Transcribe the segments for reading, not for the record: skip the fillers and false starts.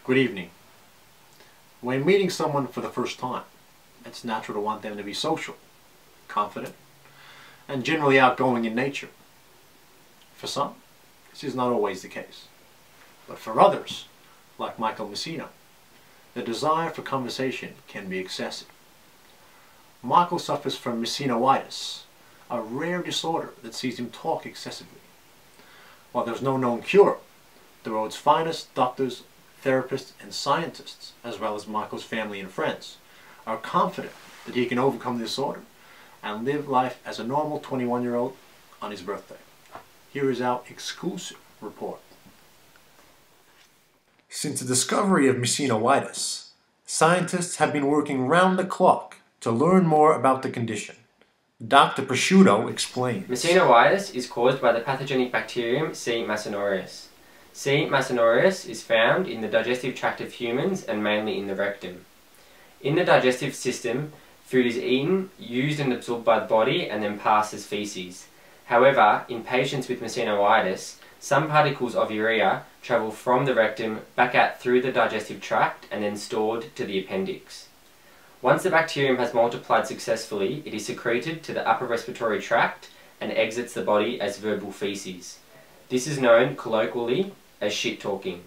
Good evening. When meeting someone for the first time, it's natural to want them to be social, confident, and generally outgoing in nature. For some, this is not always the case. But for others, like Michael Masino, the desire for conversation can be excessive. Michael suffers from Masinoitis, a rare disorder that sees him talk excessively. While there's no known cure, the world's finest doctors, therapists, and scientists, as well as Michael's family and friends, are confident that he can overcome the disorder and live life as a normal 21-year-old on his birthday. Here is our exclusive report. Since the discovery of Masinoitis, scientists have been working round the clock to learn more about the condition. Dr. Prosciutto explains. Masinoitis is caused by the pathogenic bacterium C. masinoreus. C. masinoreus is found in the digestive tract of humans and mainly in the rectum. In the digestive system, food is eaten, used and absorbed by the body and then passed as feces. However, in patients with Masinoitis, some particles of urea travel from the rectum back out through the digestive tract and then stored to the appendix. Once the bacterium has multiplied successfully, it is secreted to the upper respiratory tract and exits the body as verbal feces. This is known colloquially as shit talking.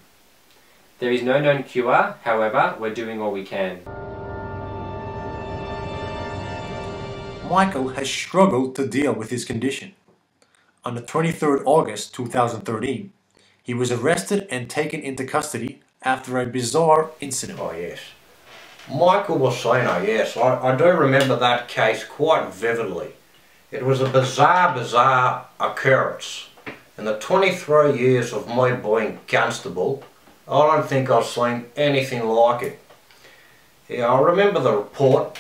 There is no known cure, however, we're doing all we can. Michael has struggled to deal with his condition. On the 23rd August 2013, he was arrested and taken into custody after a bizarre incident. Oh yes. Michael Masino, yes, I do remember that case quite vividly. It was a bizarre occurrence. In the 23 years of me being constable, I don't think I've seen anything like it. Yeah, I remember the report,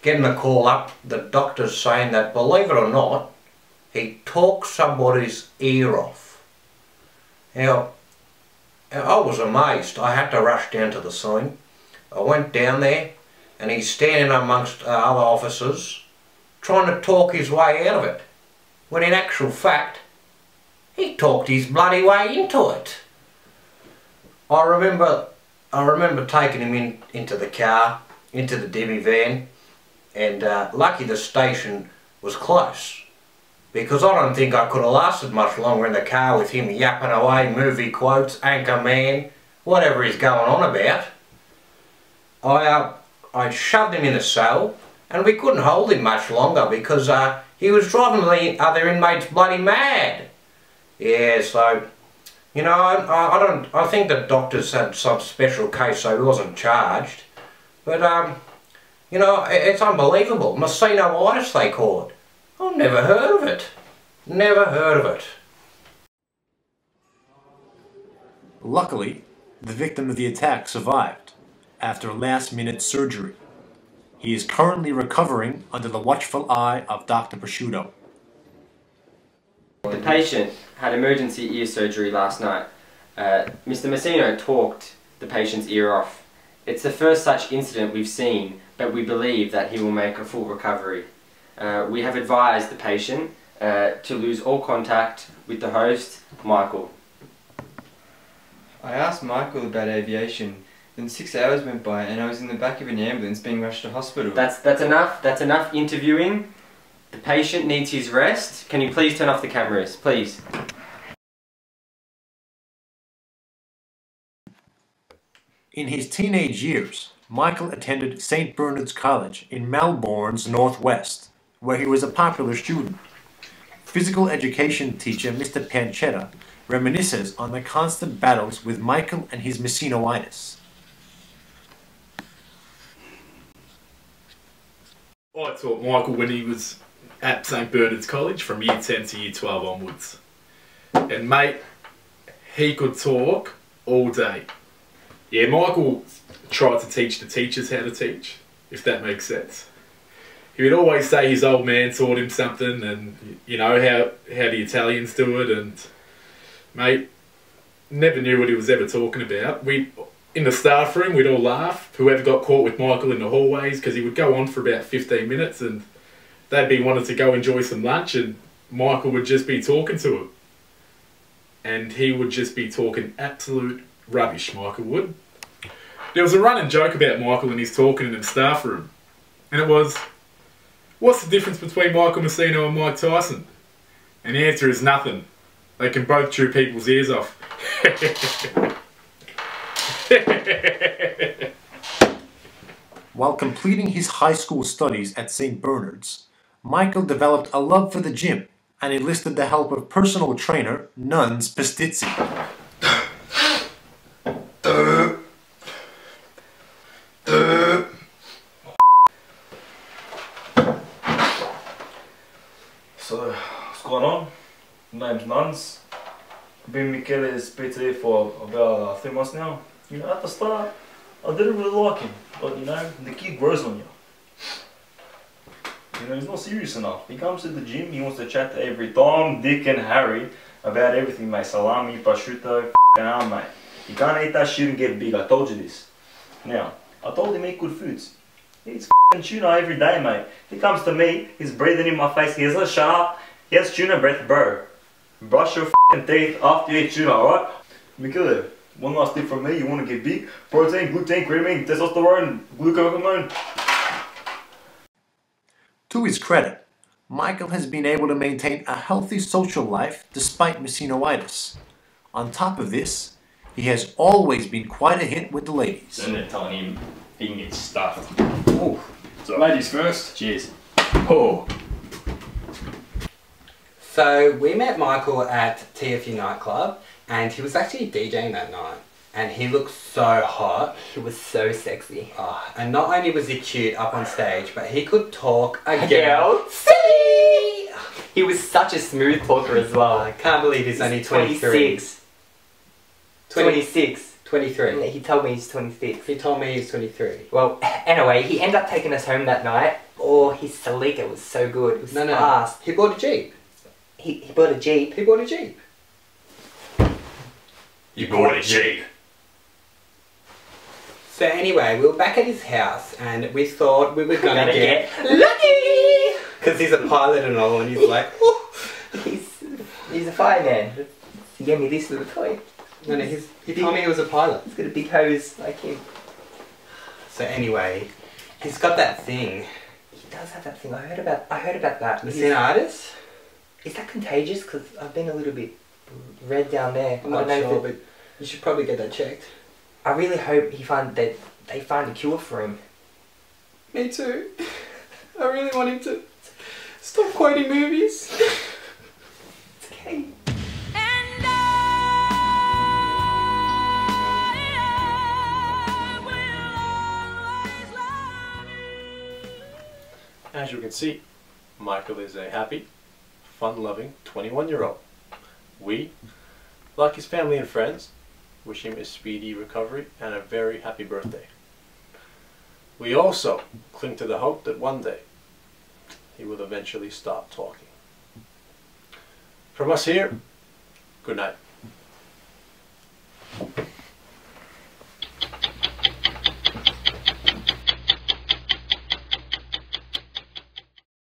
getting a call up, the doctors saying that, believe it or not, he talked somebody's ear off. Now, I was amazed. I had to rush down to the scene. I went down there and he's standing amongst other officers trying to talk his way out of it, when in actual fact he talked his bloody way into it. I remember taking him into the car, into the demi van, and lucky the station was close, because I don't think I could have lasted much longer in the car with him yapping away movie quotes, Anchorman, whatever he's going on about. I shoved him in the cell and we couldn't hold him much longer because he was driving the other inmates bloody mad. Yeah, so, you know, I think the doctors had some special case so he wasn't charged. But, you know, it's unbelievable. Masinoitis they call it. I've never heard of it. Never heard of it. Luckily, the victim of the attack survived after last-minute surgery. He is currently recovering under the watchful eye of Dr. Prosciutto. The patient had emergency ear surgery last night. Mr. Masino talked the patient's ear off. It's the first such incident we've seen, but we believe that he will make a full recovery. We have advised the patient to lose all contact with the host, Michael. I asked Michael about aviation. Then 6 hours went by and I was in the back of an ambulance being rushed to hospital. That's enough interviewing. The patient needs his rest. Can you please turn off the cameras, please? In his teenage years, Michael attended St. Bernard's College in Melbourne's northwest, where he was a popular student. Physical education teacher Mr. Pancetta reminisces on the constant battles with Michael and his Masinoitis. I taught Michael when he was at St. Bernard's College from year 10 to year 12 onwards. And mate, he could talk all day. Yeah, Michael tried to teach the teachers how to teach, if that makes sense. He would always say his old man taught him something, and you know how the Italians do it, and mate, never knew what he was ever talking about. In the staff room, we'd all laugh, whoever got caught with Michael in the hallways, because he would go on for about 15 minutes and they'd be wanting to go enjoy some lunch and Michael would just be talking to him. And he would just be talking absolute rubbish, Michael would. There was a running joke about Michael and his talking in the staff room. And it was, what's the difference between Michael Masino and Mike Tyson? And the answer is nothing. They can both chew people's ears off. While completing his high school studies at St. Bernard's, Michael developed a love for the gym and enlisted the help of personal trainer Nuns Pastizzi. So, what's going on? My name's Nuns. I've been Michele's PT for about 3 months now. You know, at the start, I didn't really like him, but you know, the kid grows on you. You know, he's not serious enough. He comes to the gym, he wants to chat to every Tom, Dick and Harry about everything, mate. Salami, prosciutto, f***ing arm, mate. You can't eat that shit and get big, I told you this. Now, I told him eat good foods. He eats f***ing tuna every day, mate. He comes to me, he's breathing in my face, he has a shark, he has tuna breath, bro. Brush your f***ing teeth after you eat tuna, alright? Michele, one last tip from me, you want to get big? Protein, gluten, creatine, testosterone, glucose. To his credit, Michael has been able to maintain a healthy social life despite Masinoitis. On top of this, he has always been quite a hit with the ladies. And they're telling him he can get stuffed. Oh, so ladies first. Cheers. Oh. So we met Michael at TFU nightclub and he was actually DJing that night and he looked so hot. He was so sexy. Oh, and not only was he cute up on stage, but he could talk a A girl. girl. See? He was such a smooth talker as well. I can't believe he's only 23. 26. 23. He told me he's 26. He told me he's 23. Well, anyway, he ended up taking us home that night. Oh, his Celica was so good. It was No, no, fast. he bought a Jeep. He bought a Jeep. He bought a Jeep. You bought a Jeep. So anyway, we were back at his house and we thought we were gonna get lucky! because he's a pilot and all, and he's like, oh. He's a fireman. He gave me this little toy. No, no, he told me he was a pilot. He's got a big hose like him. So anyway, he's got that thing. He does have that thing. I heard about that. Masinitis? Is that contagious? Because I've been a little bit red down there. I'm I not don't know sure, if but you should probably get that checked. I really hope they find a cure for him. Me too. I really want him to stop quoting movies. It's okay. As you can see, Michael is a happy, fun-loving 21-year-old. We, like his family and friends, wish him a speedy recovery and a very happy birthday. We also cling to the hope that one day he will eventually stop talking. From us here, good night.